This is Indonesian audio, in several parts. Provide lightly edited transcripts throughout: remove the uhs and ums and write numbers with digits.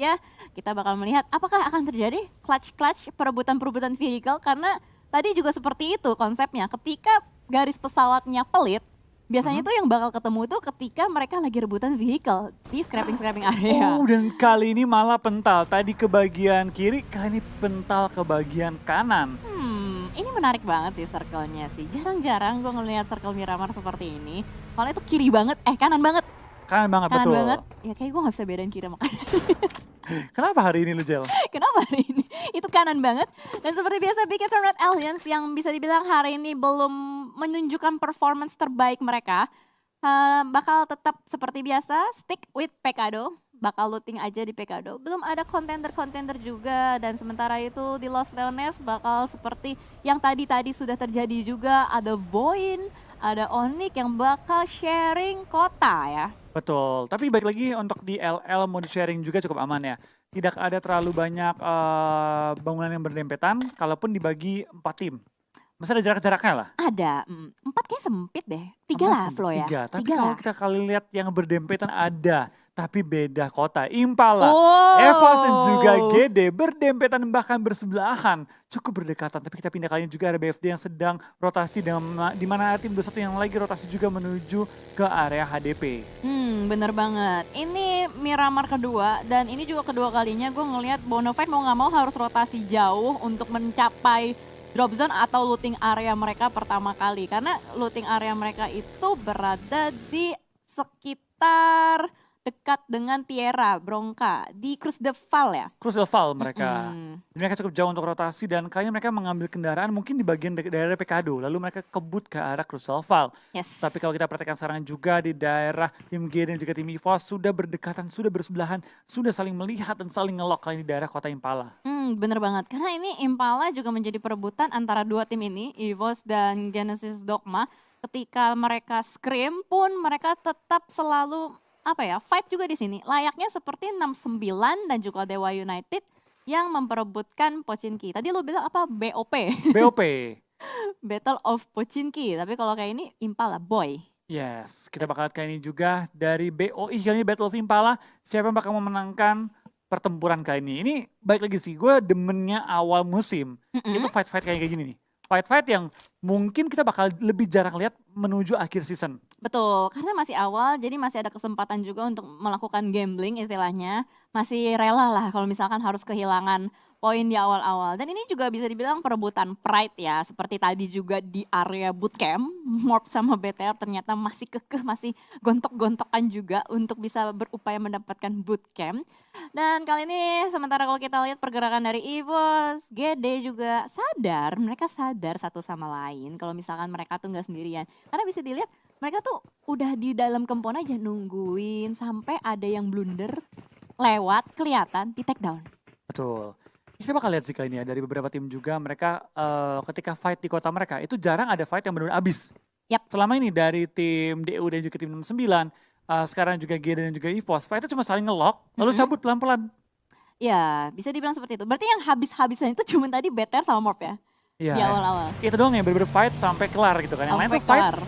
selanjutnya kita bakal melihat apakah akan terjadi clutch perebutan vehicle, karena tadi juga seperti itu konsepnya. Ketika garis pesawatnya pelit, biasanya Mhm. tuh yang bakal ketemu itu ketika mereka lagi rebutan vehicle di scrapping area. Oh, dan kali ini malah pental. Tadi ke bagian kiri, kali ini pental ke bagian kanan. Ini menarik banget sih circle-nya sih. Jarang-jarang gue ngelihat circle Miramar seperti ini. Kalau itu kiri banget, kanan banget. Kanan banget, Kanan banget, betul. ya kayak gue gak bisa bedain kiri sama kanan. Kenapa hari ini lu, Jel? Kenapa hari ini? Itu kanan banget. Dan seperti biasa Bigetron Red Alliance yang bisa dibilang hari ini belum menunjukkan performance terbaik mereka. Bakal tetap seperti biasa, stick with Pekado. Bakal looting aja di Pekado. Belum ada kontender-kontender juga. Dan sementara itu di Los Leones bakal seperti yang tadi-tadi sudah terjadi juga. Ada Voin, ada Onyx yang bakal sharing kota ya. Betul, tapi balik lagi untuk di LL mode sharing juga cukup aman ya. Tidak ada terlalu banyak bangunan yang berdempetan, kalaupun dibagi 4 tim. Masih ada jarak-jaraknya lah. Ada, 4 kayak sempit deh. 3 Empat lah sempit, Flo ya. 3. Tapi 3 kalau lah. kita kali lihat yang berdempetan ada, tapi beda kota. Impala, Evos dan juga Oh. GD berdempetan bahkan bersebelahan. Cukup berdekatan, tapi kita pindah kali ini juga ada BFD yang sedang rotasi di mana tim 21 yang lagi rotasi juga menuju ke area HDP. Bener banget. Ini Miramar kedua dan ini juga kedua kalinya gue ngelihat Bonafide mau nggak mau harus rotasi jauh untuk mencapai drop zone atau looting area mereka pertama kali. Karena looting area mereka itu berada di sekitar dekat dengan Tierra Bronca di Cruz de Val ya. Crucial Val mereka. Mm-mm. Mereka cukup jauh untuk rotasi dan kayaknya mereka mengambil kendaraan mungkin di bagian daerah Pekado. Lalu mereka kebut ke arah Crucial Val. Yes. Tapi kalau kita perhatikan sekarang juga di daerah tim G dan juga tim EVOS sudah berdekatan, sudah bersebelahan, sudah saling melihat dan saling ngelok kali ini di daerah kota Impala. Bener banget. Karena ini Impala juga menjadi perebutan antara dua tim ini, EVOS dan Genesis Dogma. Ketika mereka scrim pun mereka tetap selalu fight juga di sini. Layaknya seperti 69 dan juga Dewa United yang memperebutkan Pochinki. Tadi lu bilang apa? BOP. BOP. Battle of Pochinki. Tapi kalau kayak ini Impala boy. Yes, kita bakal lihat kali ini juga dari BOI kali ini Battle of Impala. Siapa yang bakal memenangkan pertempuran kali ini. Ini baik lagi sih, gue demennya awal musim. Itu fight-fight kayak gini nih. Fight-fight yang mungkin kita bakal lebih jarang lihat menuju akhir season. Betul, karena masih awal, jadi masih ada kesempatan juga untuk melakukan gambling istilahnya. Masih rela lah kalau misalkan harus kehilangan poin di awal-awal. Dan ini juga bisa dibilang perebutan pride ya, seperti tadi juga di area bootcamp, Morp sama BTR ternyata masih kekeh, masih gontok-gontokan juga untuk bisa berupaya mendapatkan bootcamp. Dan kali ini sementara kalau kita lihat pergerakan dari EVOS, GD juga sadar, mereka sadar satu sama lain kalau misalkan mereka tuh nggak sendirian. Karena bisa dilihat mereka tuh udah di dalam kempon aja nungguin sampai ada yang blunder lewat kelihatan di take down. Betul. Kita bakal lihat sih kali ini ya dari beberapa tim juga mereka ketika fight di kota mereka itu jarang ada fight yang benar-benar habis. Yap. Selama ini dari tim DU dan juga tim 69, sekarang juga GD dan juga EVOS, fight itu cuma saling ngelock lalu cabut pelan-pelan. Ya, bisa dibilang seperti itu. Berarti yang habis-habisan itu cuma tadi BTR sama Morp ya? Iya. Di awal-awal. Itu doang ya bener-bener fight sampai kelar gitu kan. Yang lain Sampai tuh fight kelar.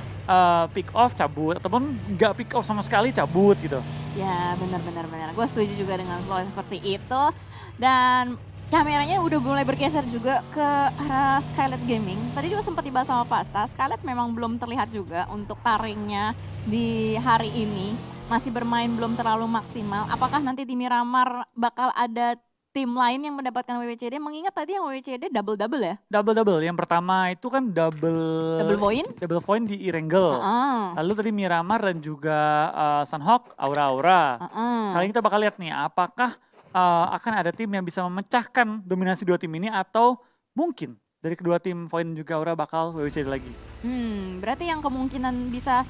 pick off cabut ataupun nggak pick off sama sekali cabut gitu. Ya, benar. Gue setuju juga dengan flow seperti itu. Dan kameranya udah mulai bergeser juga ke arah Skylet Gaming. Tadi juga sempat dibahas sama Pasta, Skylet memang belum terlihat juga untuk taringnya di hari ini. Masih bermain belum terlalu maksimal. Apakah nanti di Miramar bakal ada tim lain yang mendapatkan WWCD? Mengingat tadi yang WWCD double-double ya? Double-double. Yang pertama itu kan Double point? double point di Irengel. Lalu tadi Miramar dan juga Sunhawk, Aura-Aura. Kali ini kita bakal lihat nih apakah akan ada tim yang bisa memecahkan dominasi dua tim ini atau mungkin dari kedua tim Void dan juga Aura bakal WWCD lagi. Berarti yang kemungkinan bisa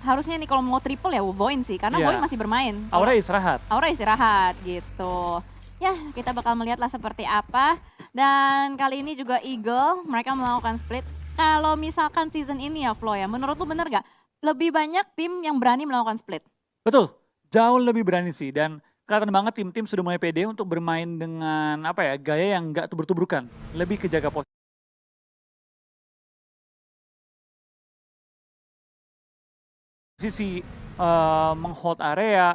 harusnya nih kalau mau triple ya Void sih, karena Iya. Void masih bermain. Aura istirahat. Aura istirahat gitu. Ya, kita bakal melihatlah seperti apa. Dan kali ini juga Eagle, mereka melakukan split. Kalau misalkan season ini ya Flo ya, menurut lu bener gak? Lebih banyak tim yang berani melakukan split? Betul, jauh lebih berani sih. Dan kelihatan banget tim-tim sudah mulai pede untuk bermain dengan gaya yang nggak tubruk-tubrukan. Lebih ke jaga posisi, menghold area,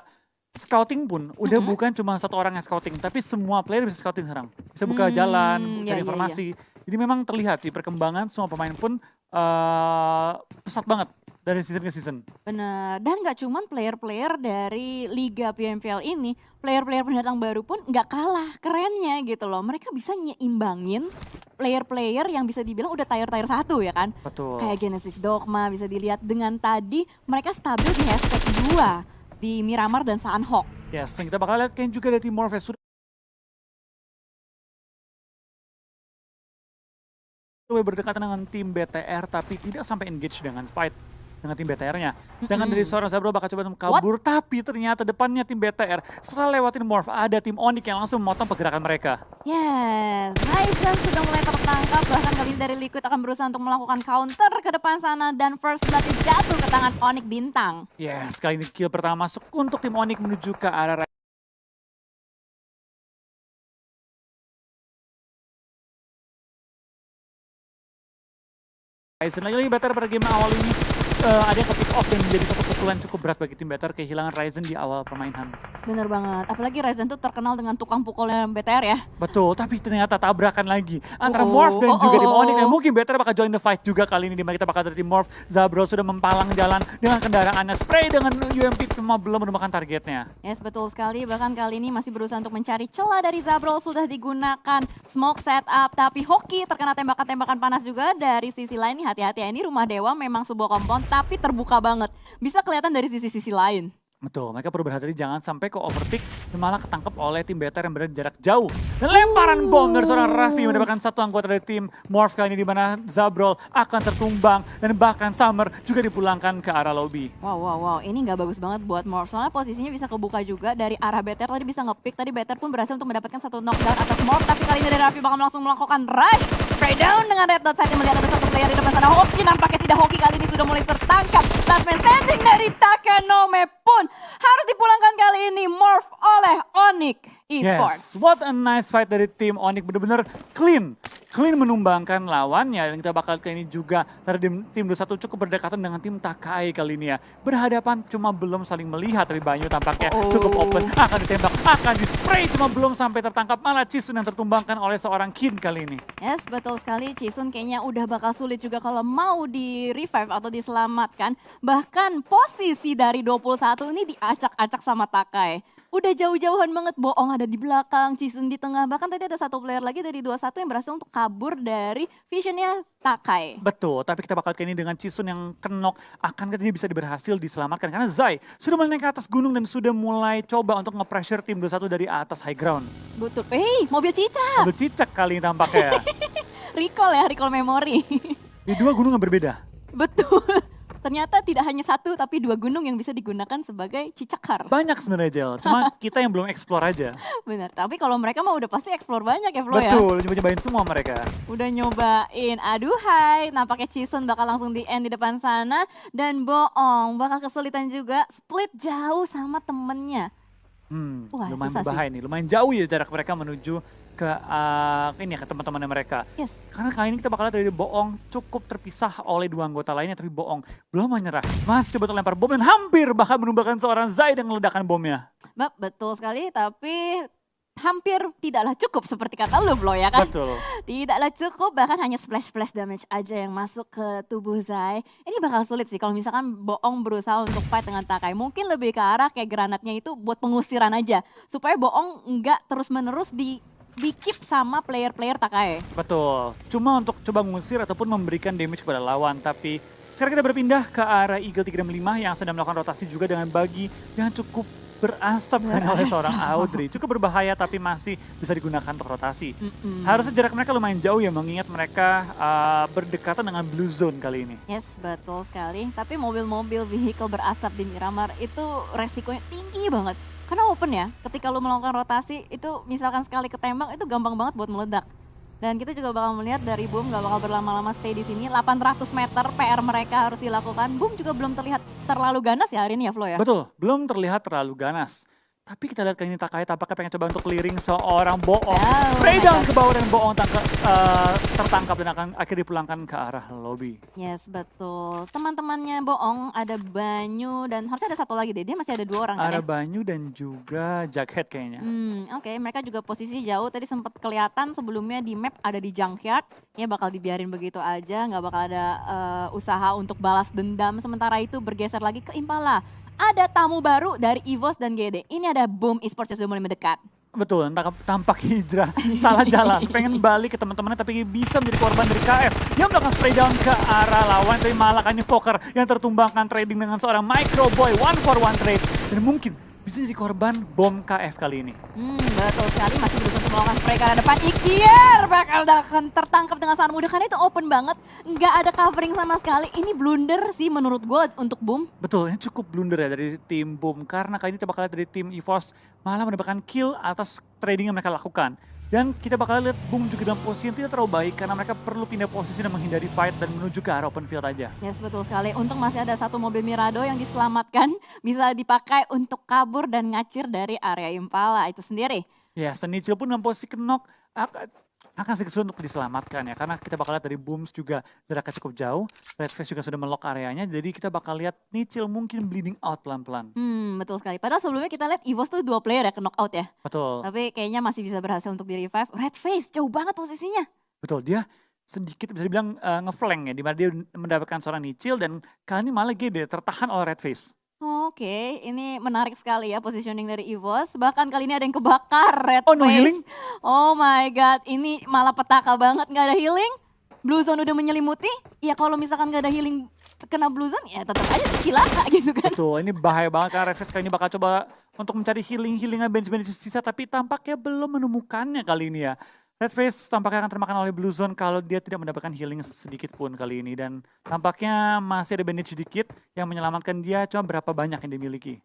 scouting pun udah bukan cuma satu orang yang scouting, tapi semua player bisa scouting sekarang. Bisa buka jalan, Ya, cari ya, ya. informasi. Jadi memang terlihat sih perkembangan semua pemain pun pesat banget dari season ke season. Bener, dan nggak cuman player-player dari Liga PMPL ini, player-player pendatang baru pun nggak kalah kerennya gitu loh. Mereka bisa nyeimbangin player-player yang bisa dibilang udah tier-tier 1 ya kan. Betul. Kayak Genesis Dogma bisa dilihat dengan tadi mereka stabil di hashtag 2 di Miramar dan Sanhok. Yes, yang kita bakal lihat kan juga dari tim Morpheus sudah berdekatan dengan tim BTR tapi tidak sampai engage dengan fight dengan tim BTR-nya. Sedangkan dari seorang Zabro bakal coba kabur, tapi ternyata depannya tim BTR setelah lewatin Morph ada tim Onyx yang langsung memotong pergerakan mereka. Yes, Ryzen sudah mulai tertangkap, bahkan kali ini dari Liquid akan berusaha untuk melakukan counter ke depan sana dan first blood jatuh ke tangan Onyx Bintang. Yes, kali ini kill pertama masuk untuk tim Onyx menuju ke arah Ryzen. Lagi-lagi BTR pada game awal ini ada yang ke-pick off dan menjadi satu pukulan cukup berat bagi tim BTR kehilangan Ryzen di awal permainan. Bener banget, apalagi Ryzen tuh terkenal dengan tukang pukulnya BTR ya. Betul, tapi ternyata tabrakan lagi antara Morph dan juga tim Onyx. Dan mungkin BTR bakal join the fight juga kali ini, dimana kita bakal dari tim Morph. Zabro sudah mempalang jalan dengan kendaraannya, spray dengan UMP cuma belum menemukan targetnya. Yes, betul sekali, bahkan kali ini masih berusaha untuk mencari celah dari Zabrol, sudah digunakan smoke setup, tapi Hoki terkena tembakan-tembakan panas juga dari sisi lain. Nih hati-hati ya, ini rumah dewa memang sebuah kompon tapi terbuka banget, bisa kelihatan dari sisi-sisi lain. Betul, mereka perlu berhati-hati jangan sampai ke overpick dan malah ketangkep oleh tim BTR yang berada di jarak jauh. Dan lemparan bom dari seorang Raffi mendapatkan satu anggota dari tim Morph kali ini, di mana Zabrol akan tertumbang dan bahkan Summer juga dipulangkan ke arah lobby. Wow, ini nggak bagus banget buat Morph, soalnya posisinya bisa kebuka juga dari arah BTR, tadi bisa nge-pick, tadi BTR pun berhasil untuk mendapatkan satu knockdown atas Morph, tapi kali ini dari Raffi bakal langsung melakukan rush, spray down dengan red dot saat melihat ada satu player di depan sana. Hoki nampaknya tidak, Hoki kali ini sudah mulai tertangkap. Last man standing dari Takenome pun harus dipulangkan kali ini Morph oleh Onyx Esports. Yes, what a nice fight dari tim Onyx, bener-bener clean menumbangkan lawannya. Dan kita bakal kali ini juga dari tim 21 cukup berdekatan dengan tim Takai kali ini ya. Berhadapan cuma belum saling melihat, tapi Banyu tampaknya cukup open, akan ditembak, akan di-spray, cuma belum sampai tertangkap. Malah Chisun yang tertumbangkan oleh seorang Kin kali ini. Yes, betul sekali. Chisun kayaknya udah bakal sulit juga kalau mau di-revive atau diselamatkan. Bahkan posisi dari 21 ini diacak-acak sama Takai. Udah jauh-jauhan banget, Boong ada di belakang, Chisun di tengah. Bahkan tadi ada satu player lagi dari 21 yang berhasil untuk kabur dari visionnya Takai. Betul, tapi kita bakal kali ini dengan Chisun yang kenok, akankah dia bisa berhasil diselamatkan? Karena Zai sudah mulai naik ke atas gunung dan sudah mulai coba untuk nge-pressure tim 21 dari atas high ground. Betul. Mobil cicak. Mobil cicak kali ini tampaknya. Recall memori. Di dua gunung yang berbeda. Betul. Ternyata tidak hanya satu tapi dua gunung yang bisa digunakan sebagai cicakar. Banyak sebenarnya Jel, cuma kita yang belum explore aja. Benar, tapi kalau mereka mah udah pasti explore banyak ya Flo ya. Betul, nyobain semua mereka. Udah nyobain, aduhai, nampaknya Chisun bakal langsung di end di depan sana. Dan Boong bakal kesulitan juga, split jauh sama temennya. Wah, Lumayan susah berbahaya nih, lumayan jauh ya jarak mereka menuju ke ini ya, ke teman-temannya mereka. Yes. Karena kali ini kita bakal lihat dari Boong cukup terpisah oleh dua anggota lainnya, tapi Boong belum menyerah. Masih coba lempar bom dan hampir bahkan menumbangkan seorang Zai dengan meledakan bomnya. Betul sekali, tapi hampir tidaklah cukup seperti kata lu Flo ya kan. Betul. Tidaklah cukup, bahkan hanya splash damage aja yang masuk ke tubuh Zai. Ini bakal sulit sih kalau misalkan Boong berusaha untuk fight dengan Takai. Mungkin lebih ke arah kayak granatnya itu buat pengusiran aja. Supaya Boong enggak terus-menerus di keep sama player-player Takai. Betul, cuma untuk coba ngusir ataupun memberikan damage kepada lawan. Tapi sekarang kita berpindah ke arah Eagle 365 yang sedang melakukan rotasi juga dengan bagi yang cukup berasap oleh seorang Audrey. Cukup berbahaya tapi masih bisa digunakan untuk rotasi. Harusnya jarak mereka lumayan jauh ya, mengingat mereka berdekatan dengan blue zone kali ini. Yes, betul sekali. Tapi mobil-mobil vehicle berasap di Miramar itu resikonya tinggi banget. Karena open ya, ketika lu melakukan rotasi itu misalkan sekali ketembak itu gampang banget buat meledak. Dan kita juga bakal melihat dari Boom gak bakal berlama-lama stay di sini. 800 meter PR mereka harus dilakukan. Boom juga belum terlihat terlalu ganas ya hari ini ya Flo ya? Betul, belum terlihat terlalu ganas. Tapi kita lihat kali ini Takai tampaknya pengen coba untuk clearing seorang Boong. Oh Spray my down God. ke bawah dan Boong tertangkap dan akan akhirnya dipulangkan ke arah lobby. Yes, betul. Teman-temannya Boong ada Banyu dan harusnya ada satu lagi deh. Dia masih ada 2 orang kan Ada ya? Banyu dan juga Jughead kayaknya. Oke, mereka juga posisi jauh. Tadi sempat kelihatan sebelumnya di map ada di junkyard. Ya bakal dibiarin begitu aja, nggak bakal ada usaha untuk balas dendam. Sementara itu bergeser lagi ke Impala. Ada tamu baru dari EVOS dan GD. Ini ada Boom Esports yang sudah mulai mendekat. Betul, tampak Hijrah salah jalan, pengen balik ke teman-temannya tapi bisa menjadi korban dari KF yang melakukan spray down ke arah lawan, tapi malah kan ini Fokker yang tertumbangkan trading dengan seorang Microboy 1-for-1 trade dan mungkin bisa jadi korban bom KF kali ini. Betul sekali, masih berusaha untuk melakukan spray ke arah depan. Ikier bakal akan tertangkap dengan sangat mudah karena itu open banget, nggak ada covering sama sekali. Ini blunder sih menurut gue untuk Boom. Betul, ini cukup blunder ya dari tim Boom karena kali ini kita bakal lihat dari tim EVOS malah mendapatkan kill atas trading yang mereka lakukan. Dan kita bakal lihat Boom juga dalam posisi yang tidak terlalu baik karena mereka perlu pindah posisi dan menghindari fight dan menuju ke arah open field aja. Yes, betul sekali. Untung masih ada satu mobil Mirado yang diselamatkan, bisa dipakai untuk kabur dan ngacir dari area Impala itu sendiri. Ya, Senicil pun dalam posisi knock akan sedikit sulit untuk diselamatkan ya. Karena kita bakal lihat dari Booms juga jaraknya cukup jauh. Redface juga sudah melock areanya. Jadi kita bakal lihat Nicil mungkin bleeding out pelan-pelan. Betul sekali. Padahal sebelumnya kita lihat EVOS tuh 2 player ya ke knockout ya. Betul. Tapi kayaknya masih bisa berhasil untuk di revive. Redface jauh banget posisinya. Betul, dia sedikit bisa dibilang ngeflank ya. Dimana dia mendapatkan seorang Nicil dan kali ini malah GD tertahan oleh Redface. Oke, ini menarik sekali ya positioning dari EVOS. Bahkan kali ini ada yang kebakar Redface. Oh, no healing? Oh my god, ini malah petaka banget, nggak ada healing. Blue Zone udah menyelimuti. Ya kalau misalkan nggak ada healing kena Blue Zone ya tetap aja cilaka gitu kan. Betul, ini bahaya banget karena Redface kali ini bakal coba untuk mencari healing-healingan bench-bench sisa. Tapi tampaknya belum menemukannya kali ini ya. Redface tampaknya akan termakan oleh Blue Zone kalau dia tidak mendapatkan healing sedikit pun kali ini. Dan tampaknya masih ada bandage sedikit yang menyelamatkan dia, cuma berapa banyak yang dimiliki.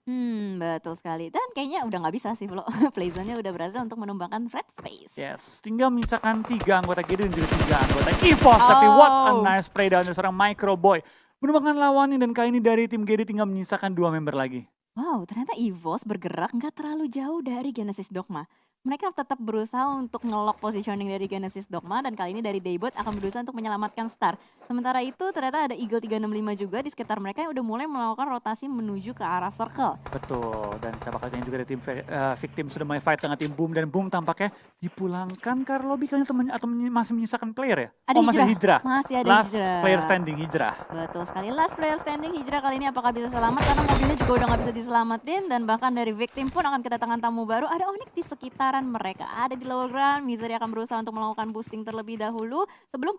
Betul sekali. Dan kayaknya udah nggak bisa sih Flo. Playzone-nya udah berhasil untuk menumbangkan Redface. Yes, tinggal menyisakan 3 anggota GD dan juga 3 anggota EVOS. Tapi what a nice spray down dari seorang Microboy. Menumbangkan lawannya dan kali ini dari tim GD tinggal menyisakan 2 member lagi. Wow, ternyata EVOS bergerak nggak terlalu jauh dari Genesis Dogma. Mereka tetap berusaha untuk nge-lock positioning dari Genesis Dogma dan kali ini dari Daybot akan berusaha untuk menyelamatkan Star. Sementara itu ternyata ada Eagle 365 juga di sekitar mereka yang udah mulai melakukan rotasi menuju ke arah circle. Betul, dan kita bakal lihat juga dari tim victim sudah mulai fight dengan tim Boom dan Boom tampaknya dipulangkan ke lobby kalian atau masih menyisakan player ya? Ada masih Hijrah. Masih ada Last Hijrah. player standing Hijrah. Betul sekali, last player standing Hijrah kali ini apakah bisa selamat karena mobilnya juga udah nggak bisa diselamatin dan bahkan dari victim pun akan kedatangan tamu baru. Ada Onyx di sekitaran mereka, ada di lower ground. Misery akan berusaha untuk melakukan boosting terlebih dahulu sebelum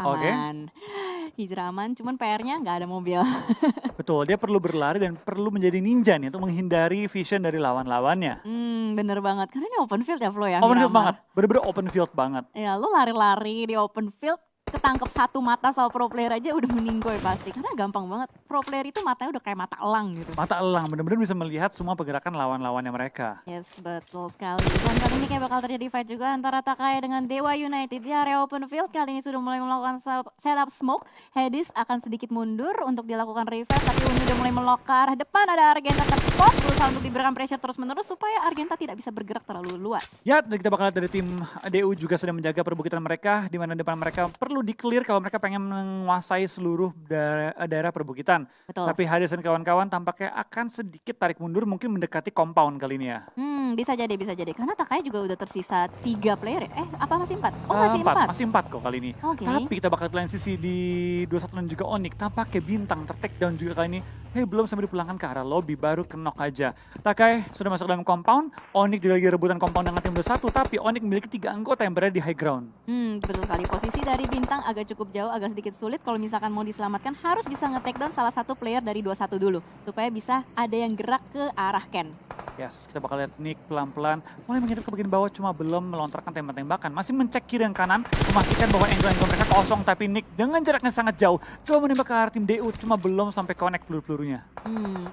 aman. Hijrah aman, cuman PR-nya nggak ada mobil. Betul, dia perlu berlari dan perlu menjadi ninja nih untuk menghindari vision dari lawan-lawannya. Bener banget, karena ini open field ya Flo ya. Open field Miramar. banget, bener-bener open field banget. Ya lu lari-lari di open field, ketangkep satu mata sama pro player aja udah meninggoy pasti. Karena gampang banget, pro player itu matanya udah kayak mata elang gitu. Mata elang, bener-bener bisa melihat semua pergerakan lawan-lawannya mereka. Yes, betul sekali. Dan kali ini kayak bakal terjadi fight juga antara Takai dengan Dewa United di area open field. Kali ini sudah mulai melakukan setup smoke. Hadis akan sedikit mundur untuk dilakukan revive, tapi Uni udah mulai melok ke arah depan. Ada Argenta terspot, berusaha untuk diberikan pressure terus-menerus supaya Argenta tidak bisa bergerak terlalu luas. Ya, dan kita bakal lihat dari tim DU juga sedang menjaga perbukitan mereka, di mana depan mereka perlu di-clear kalau mereka pengen menguasai seluruh daerah perbukitan. Betul. Tapi Hades dan kawan-kawan tampaknya akan sedikit tarik mundur, mungkin mendekati compound kali ini ya. Bisa jadi. Karena Takai juga udah tersisa 3 player ya? Apa masih 4? Oh masih 4. Masih 4 kok kali ini. Oke. Tapi kita bakal lihat sisi di 21 dan juga Onyx. Tampaknya Bintang ter-take down juga kali ini. Belum sampai dipulangkan ke arah lobby, baru kenok aja. Takai sudah masuk dalam compound. Onyx juga lagi rebutan compound dengan tim 21. Tapi Onyx memiliki 3 anggota yang berada di high ground. Betul sekali. Posisi dari Bintang agak cukup jauh, agak sedikit sulit. Kalau misalkan mau diselamatkan harus bisa nge-take down salah satu player dari 21 dulu. Supaya bisa ada yang gerak ke arah Ken. Yes, kita bakal lihat Nick pelan-pelan mulai menghindar ke bagian bawah, cuma belum melontarkan tembak-tembakan. Masih mencek kiri dan kanan, memastikan bahwa angle-angle mereka kosong. Tapi Nick dengan jaraknya sangat jauh, coba menembak ke arah tim DU, cuma belum sampai connect peluru-pelurunya.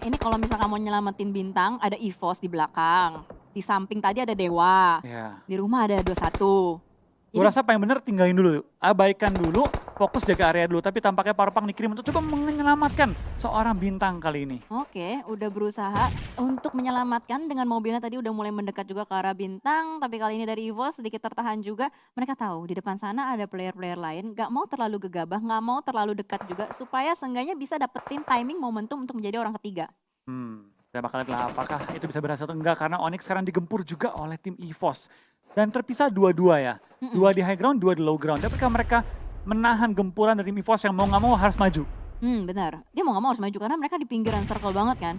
Ini kalau misalkan mau nyelamatin Bintang, ada EVOS di belakang. Di samping tadi ada Dewa. Ya. Di rumah ada 21. Gue rasa paling bener tinggalin dulu, abaikan dulu fokus jaga area dulu. Tapi tampaknya Parpang dikirim untuk coba menyelamatkan seorang bintang kali ini. Oke, udah berusaha untuk menyelamatkan dengan mobilnya tadi udah mulai mendekat juga ke arah bintang. Tapi kali ini dari EVOS sedikit tertahan juga. Mereka tahu di depan sana ada player-player lain. Gak mau terlalu gegabah, gak mau terlalu dekat juga. Supaya seenggaknya bisa dapetin timing momentum untuk menjadi orang ketiga. Saya bakal lihat lah apakah itu bisa berhasil atau enggak. Karena Onyx sekarang digempur juga oleh tim EVOS. Dan terpisah dua-dua ya. Dua di high ground, dua di low ground. Tapi mereka menahan gempuran dari tim EVOS yang mau gak mau harus maju. Benar. Dia mau gak mau harus maju karena mereka di pinggiran circle banget kan.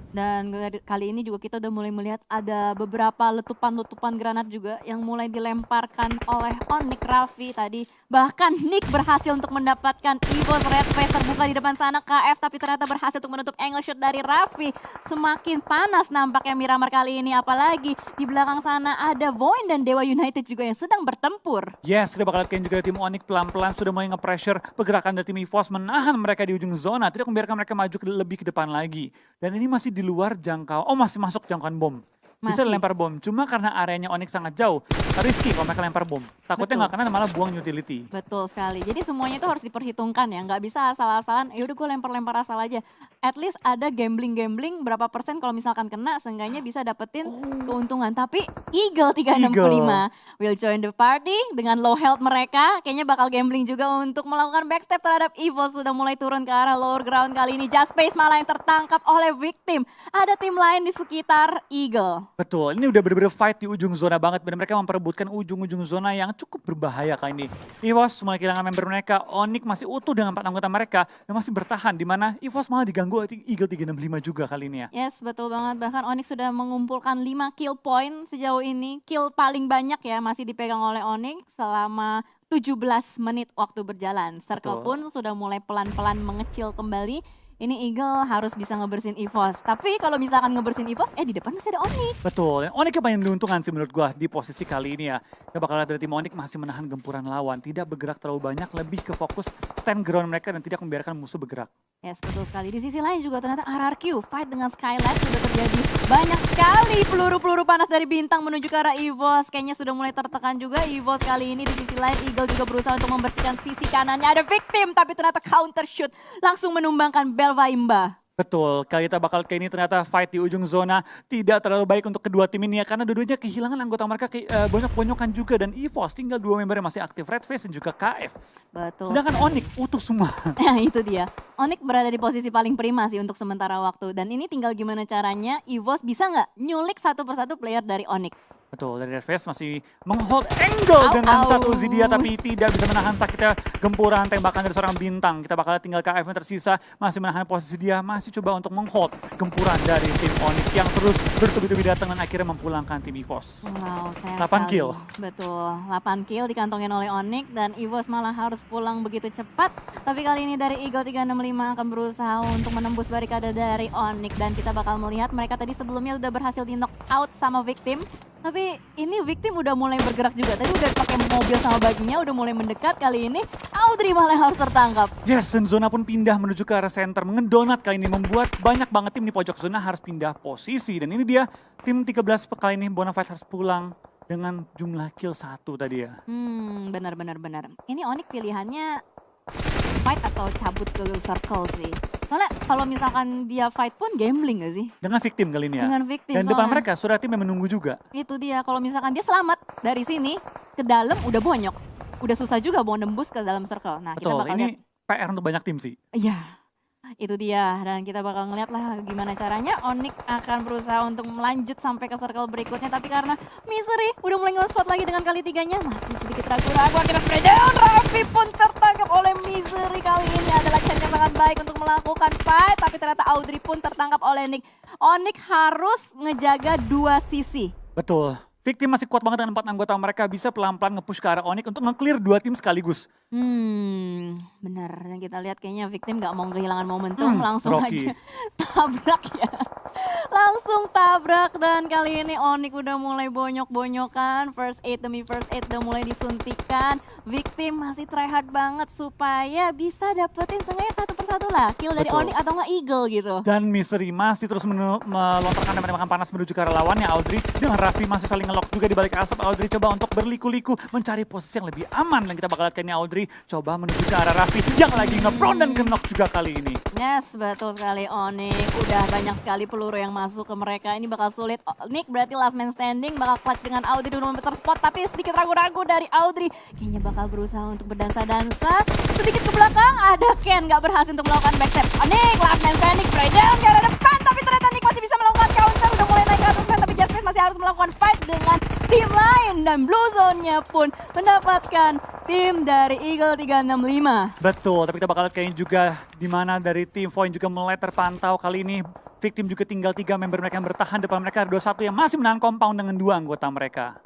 Dan kali ini juga kita udah mulai melihat ada beberapa letupan-letupan granat juga yang mulai dilemparkan oleh Onyx Raffi tadi. Bahkan Nick berhasil untuk mendapatkan EVOS Red Face terbuka di depan sana KF, tapi ternyata berhasil untuk menutup angle shot dari Raffi. Semakin panas nampaknya Miramar kali ini, apalagi di belakang sana ada Void dan Dewa United juga yang sedang bertempur. Yes, kita bakal lihat juga tim Onyx pelan-pelan sudah mulai nge-pressure pergerakan dari tim EVOS, menahan mereka di ujung zona, tidak membiarkan mereka maju lebih ke depan lagi. Dan ini masih di luar jangkau, masih masuk jangkauan bom. Bisa Masih. lempar bom, cuma karena areanya Onyx sangat jauh, risky kalau mereka lempar bom. Takutnya nggak kena malah buang utility. Betul sekali. Jadi semuanya itu harus diperhitungkan ya. Nggak bisa asal-asalan, yaudah gue lempar-lempar asal aja. At least ada gambling-gambling berapa persen kalau misalkan kena, seenggaknya bisa dapetin keuntungan. Tapi Eagle 365 will join the party dengan low health mereka. Kayaknya bakal gambling juga untuk melakukan backstep terhadap EVOS. Sudah mulai turun ke arah lower ground kali ini. Just Space malah yang tertangkap oleh victim. Ada tim lain di sekitar Eagle. Betul, ini udah bener-bener fight di ujung zona banget. Dan mereka memperebutkan ujung-ujung zona yang cukup berbahaya kali ini. EVOS mulai kehilangan member mereka, Onyx masih utuh dengan 4 anggota mereka. Dan masih bertahan, di mana EVOS malah diganggu Eagle 365 juga kali ini ya. Yes, betul banget. Bahkan Onyx sudah mengumpulkan 5 kill point sejauh ini. Kill paling banyak ya masih dipegang oleh Onyx selama 17 menit waktu berjalan. Circle pun sudah mulai pelan-pelan mengecil kembali. Ini Eagle harus bisa ngebersihin EVOS. Tapi kalau misalkan ngebersihin EVOS, di depan masih ada Onyx. Betul, dan Onyx yang paling menguntungkan sih menurut gua di posisi kali ini ya. Kita bakal lihat dari tim Onyx masih menahan gempuran lawan. Tidak bergerak terlalu banyak, lebih ke fokus stand ground mereka dan tidak membiarkan musuh bergerak. Yes, betul sekali. Di sisi lain juga ternyata RRQ fight dengan Skylight sudah terjadi. Banyak sekali peluru-peluru panas dari bintang menuju ke arah EVOS. Kayaknya sudah mulai tertekan juga EVOS kali ini. Di sisi lain Eagle juga berusaha untuk membersihkan sisi kanannya. Ada victim tapi ternyata counter shoot langsung menumbangkan Belvaimba. Betul, kali kita bakal kayak ini ternyata fight di ujung zona tidak terlalu baik untuk kedua tim ini ya. Karena dua-duanya kehilangan anggota mereka banyak-banyokan juga. Dan EVOS tinggal 2 member yang masih aktif, Red Face dan juga KF. Betul. Sedangkan Onyx utuh semua. Itu dia. Onyx berada di posisi paling prima sih untuk sementara waktu. Dan ini tinggal gimana caranya EVOS bisa nggak nyulik satu persatu player dari Onyx. Betul, dari Red Face masih menghold angle dengan satu Zidia tapi tidak bisa menahan sakitnya gempuran tembakan dari seorang bintang. Kita bakal tinggal KF yang tersisa masih menahan posisi dia, masih coba untuk menghold gempuran dari tim Onyx yang terus bertubi-tubi datang dan akhirnya memulangkan tim EVOS. Wow, sayang 8 sekali. kill. Betul, 8 kill dikantongin oleh Onyx dan EVOS malah harus pulang begitu cepat. Tapi kali ini dari Eagle 365 akan berusaha untuk menembus barikade dari Onyx dan kita bakal melihat mereka tadi sebelumnya udah berhasil di knock out sama victim. Tapi ini victim udah mulai bergerak juga. Tadi udah pakai mobil sama baginya, udah mulai mendekat. Kali ini Audrey malah harus tertangkap. Yes, dan zona pun pindah menuju ke arah center. Mengedonat kali ini membuat banyak banget tim di pojok zona harus pindah posisi. Dan ini dia tim 13 kali ini Bonafide harus pulang dengan jumlah kill 1 tadi ya. Benar. Ini Onyx pilihannya fight atau cabut ke circle sih. Soalnya kalau misalkan dia fight pun gambling gak sih? Dengan victim kali ini ya. Dengan victim Dan depan soalnya. mereka sudah tim yang menunggu juga. Itu dia, kalau misalkan dia selamat dari sini ke dalam udah bonyok. Udah susah juga mau nembus ke dalam circle. Nah, kita Betul, bakal ini PR untuk banyak tim sih. Iya, itu dia. Dan kita bakal ngeliat lah gimana caranya Onyx akan berusaha untuk melanjut sampai ke circle berikutnya. Tapi karena Misery udah mulai nge-spot lagi dengan kali tiganya, masih sedikit ragu-ragu. Akhirnya Fredown Raffi pun tertangkap oleh Misery. Kali ini adalah chance yang sangat baik untuk melakukan fight. Tapi ternyata Audrey pun tertangkap oleh Nick. Onyx harus ngejaga 2 sisi. Betul. Victim masih kuat banget dengan 4 anggota mereka bisa pelan-pelan nge-push ke arah Onyx untuk nge-clear 2 tim sekaligus. Benar. Dan kita lihat kayaknya victim gak mau kehilangan momentum, langsung Rocky. aja tabrak ya. Langsung tabrak dan kali ini Onyx udah mulai bonyok-bonyokan. First aid demi first aid udah mulai disuntikan. Victim masih try hard banget supaya bisa dapetin setengahnya 1% satu lah, kill dari Betul. Onyx atau nggak Eagle gitu. Dan Misery masih terus melontarkan tembakan panas menuju ke arah lawannya. Audrey dengan Raffi masih saling ngelok juga di balik asap. Audrey coba untuk berliku-liku mencari posisi yang lebih aman. Dan kita bakal lihat ini Audrey coba menuju ke arah Raffi yang lagi nge-prone dan ke-knock juga kali ini. Yes, betul sekali Onyx. Udah banyak sekali peluru yang masuk ke mereka. Ini bakal sulit. Onyx berarti last man standing, bakal clutch dengan Audrey dulu terspot. Tapi sedikit ragu-ragu dari Audrey. Kayaknya bakal berusaha untuk berdansa-dansa. Sedikit ke belakang, ada Ken nggak berhasil untuk melakukan backstep. Onyx, last man standing, spray down ke arah depan. Tapi ternyata Nick masih bisa melakukan counter. Udah mulai naik ke atas kan, tapi Jaspis masih harus melakukan fight dengan tim lain. Dan Blue Zone-nya pun mendapatkan tim dari Eagle 365. Betul, tapi kita bakal lihat kayaknya juga di mana dari tim Void juga mulai terpantau kali ini. Victim juga tinggal 3 member mereka yang bertahan, depan mereka ada 21 yang masih menahan compound dengan 2 anggota mereka.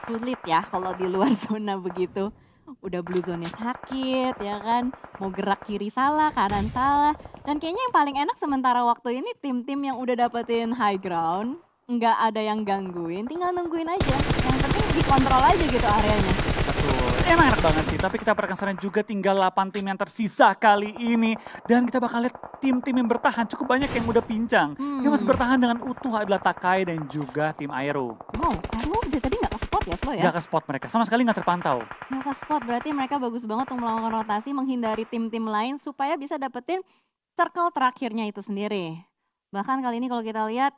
Sulit ya kalau di luar zona begitu. Udah Blue Zone-nya sakit ya kan, mau gerak kiri salah, kanan salah. Dan kayaknya yang paling enak sementara waktu ini tim-tim yang udah dapetin high ground, nggak ada yang gangguin, tinggal nungguin aja. Yang penting dikontrol aja gitu areanya. Betul, emang enak banget sih, tapi kita penasaran juga tinggal 8 tim yang tersisa kali ini. Dan kita bakal lihat tim-tim yang bertahan, cukup banyak yang udah pincang. Yang masih bertahan dengan utuh adalah Takai dan juga tim Aero. Wow, Aero dari tadi nggak ke spot ya Flo ya? Gak ke spot mereka, sama sekali gak terpantau. Nggak ke spot, berarti mereka bagus banget untuk melakukan rotasi, menghindari tim-tim lain supaya bisa dapetin circle terakhirnya itu sendiri. Bahkan kali ini kalau kita lihat,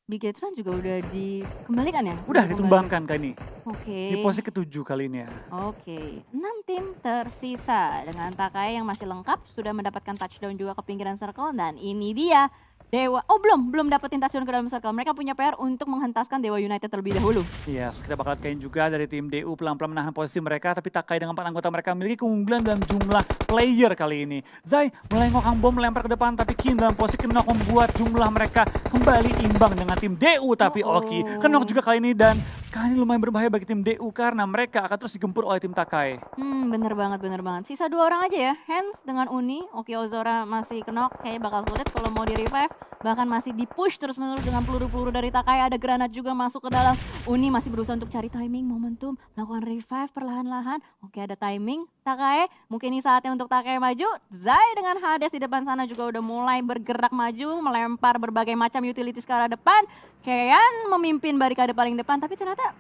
Bigetron juga udah dikembalikan ya? Udah ditumbangkan kali ini, Oke. di posisi ke-7 kali ini ya. Oke, 6 tim tersisa dengan Takai yang masih lengkap, sudah mendapatkan touchdown juga ke pinggiran circle dan ini dia Dewa. Oh belum dapetin touchdown ke dalam circle. Mereka punya PR untuk menghentaskan Dewa United terlebih dahulu. Yes, kita bakal lihat juga dari tim DU pelan-pelan menahan posisi mereka, tapi Takai dengan 4 anggota mereka memiliki keunggulan dalam jumlah player kali ini. Zai mulai ngokang bom melempar ke depan, tapi Kin dalam posisi knock membuat jumlah mereka kembali imbang dengan tim DU. Tapi Oki knock juga kali ini dan kali ini lumayan berbahaya bagi tim DU karena mereka akan terus digempur oleh tim Takai. Bener banget. Sisa 2 orang aja ya, Hands dengan Uni. Oki Ozora masih knock, kayaknya bakal sulit kalau mau di revive. Bahkan masih di-push terus-menerus dengan peluru-peluru dari Takai. Ada granat juga masuk ke dalam. Uni masih berusaha untuk cari timing, momentum, melakukan revive perlahan-lahan. Oke, ada timing. Takai, mungkin ini saatnya untuk Takai maju. Zai dengan Hades di depan sana juga udah mulai bergerak maju, melempar berbagai macam utilities ke arah depan. Kayan memimpin barikade paling depan, tapi ternyata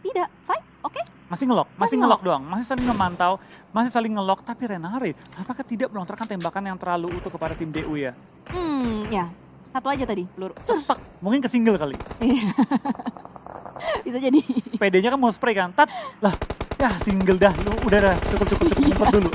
tidak fight. Oke. Masih ngelok doang, masih saling memantau, masih saling ngelok. Tapi Renare, apakah tidak melontarkan tembakan yang terlalu utuh kepada tim DU ya? Ya. Satu aja tadi peluru. Cepak, mungkin ke single kali. Bisa jadi. PD-nya kan mau spray kan, tat lah, ya single dah, lu udah dah, cukup ngumpet dulu.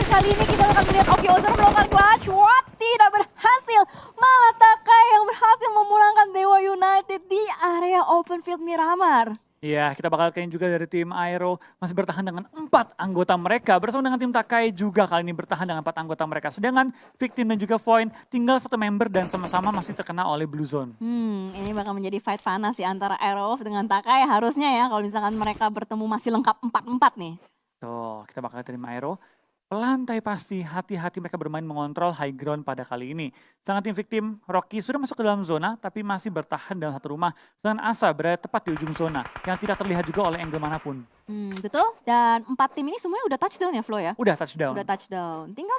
Kali ini kita akan melihat Oki Ozora melakukan clutch. What? Tidak berhasil. Malah Takai yang berhasil memulangkan Dewa United di area open field Miramar. Iya, kita bakal kayaknya juga dari tim Aero masih bertahan dengan 4 anggota mereka. Bersama dengan tim Takai juga kali ini bertahan dengan 4 anggota mereka. Sedangkan Victim dan juga Void tinggal 1 member dan sama-sama masih terkena oleh Blue Zone. Ini bakal menjadi fight panas sih antara Aero dengan Takai harusnya ya. Kalau misalkan mereka bertemu masih lengkap 4-4 nih. Tuh, kita bakal tim Aero. Pelan tapi pasti hati-hati mereka bermain mengontrol high ground pada kali ini. Sedangkan tim Victim, Rocky sudah masuk ke dalam zona tapi masih bertahan dalam satu rumah. Sedangkan Asa berada tepat di ujung zona yang tidak terlihat juga oleh angle manapun. Betul, dan 4 tim ini semuanya udah touchdown ya Flo ya? Udah touchdown. Udah touchdown. Tinggal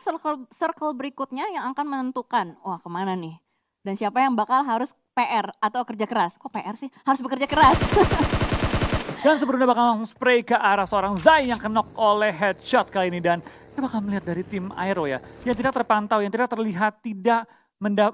circle berikutnya yang akan menentukan, wah kemana nih? Dan siapa yang bakal harus PR atau kerja keras. Kok PR sih? Harus bekerja keras. Dan sebelumnya bakal langsung spray ke arah seorang Zai yang knock oleh headshot kali ini. Dan kita bakal melihat dari tim Aero ya, yang tidak terpantau, yang tidak terlihat, tidak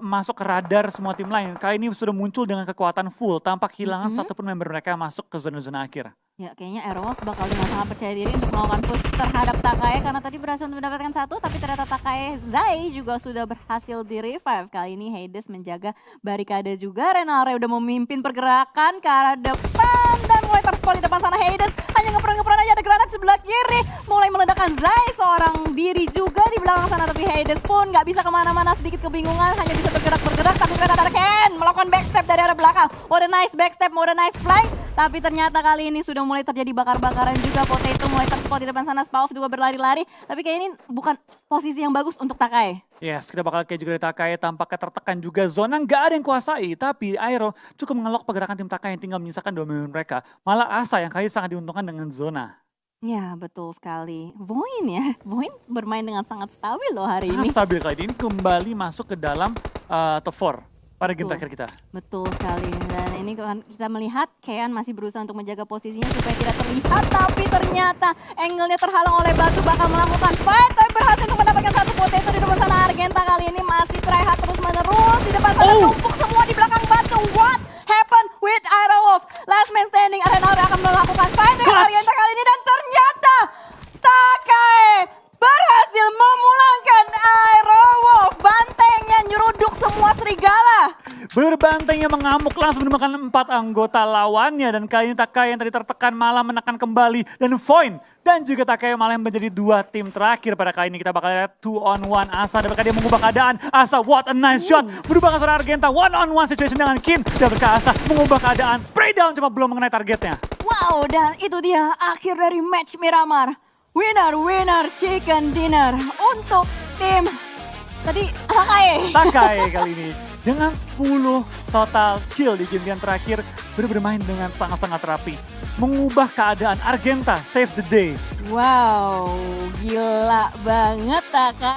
masuk ke radar semua tim lain. Kali ini sudah muncul dengan kekuatan full, tanpa kehilangan satupun member mereka yang masuk ke zona-zona akhir. Ya kayaknya Aerowolf bakal dengan sangat percaya diri untuk melakukan push terhadap Takai karena tadi berhasil untuk mendapatkan 1, tapi ternyata Takai Zai juga sudah berhasil di revive. Kali ini Hades menjaga barikade juga. Renare udah memimpin pergerakan ke arah depan dan mulai terspot di depan sana. Hades hanya ngeperan aja, ada granat sebelah kiri. Mulai meledakkan Zai seorang diri juga di belakang sana, tapi Hades pun nggak bisa kemana-mana, sedikit kebingungan, hanya bisa bergerak. Tapi ternyata ada Ken melakukan backstep dari arah belakang. What a nice backstep, what a nice flank. Tapi ternyata kali ini sudah mulai terjadi bakar-bakaran juga. Potato mulai terspot di depan sana. Spauf juga berlari-lari. Tapi kayak ini bukan posisi yang bagus untuk Takai. Yes, kita bakal kayak juga dari Takai. Tampaknya tertekan juga zona. Nggak ada yang kuasai. Tapi Aero cukup mengelok pergerakan tim Takai yang tinggal menyisakan 2 member mereka. Malah Asa yang kali sangat diuntungkan dengan zona. Ya, betul sekali. Voin ya, Voin bermain dengan sangat stabil loh hari Sangat ini. stabil kali ini kembali masuk ke dalam top 4 pada game Betul. terakhir kita. Betul sekali. Dan ini kan kita melihat Kean masih berusaha untuk menjaga posisinya supaya tidak terlihat. Tapi ternyata angle-nya terhalang oleh batu, bakal melakukan fight. Tapi berhasil untuk mendapatkan satu potato di depan sana. Argenta kali ini masih try hard terus menerus. Di depan sana tumpuk semua di belakang batu. What happened with Aerowolf? Last man standing. Arenari akan melakukan fight dengan Clutch. Argenta kali ini. Dan ternyata Takae berhasil memulangkan Aerowolf. Bantengnya nyeruduk semua serigala. Berbantainya mengamuk langsung menemukan 4 anggota lawannya. Dan kali ini Takae yang tadi tertekan malah menekan kembali. Dan Voin dan juga Takae malah menjadi 2 tim terakhir pada kali ini. Kita bakal lihat 2 on 1 Asa. Dan dia mengubah keadaan. Asa, what a nice shot. Berubah ke seorang Argenta. 1 on 1 situation dengan Kin. Dan berkah Asa mengubah keadaan. Spray down cuma belum mengenai targetnya. Wow, dan itu dia akhir dari match Miramar. Winner chicken dinner untuk tim tadi Takae. Takae kali ini dengan 10 total kill di game yang terakhir bermain dengan sangat-sangat rapi. Mengubah keadaan Argenta, save the day. Wow, gila banget Takae.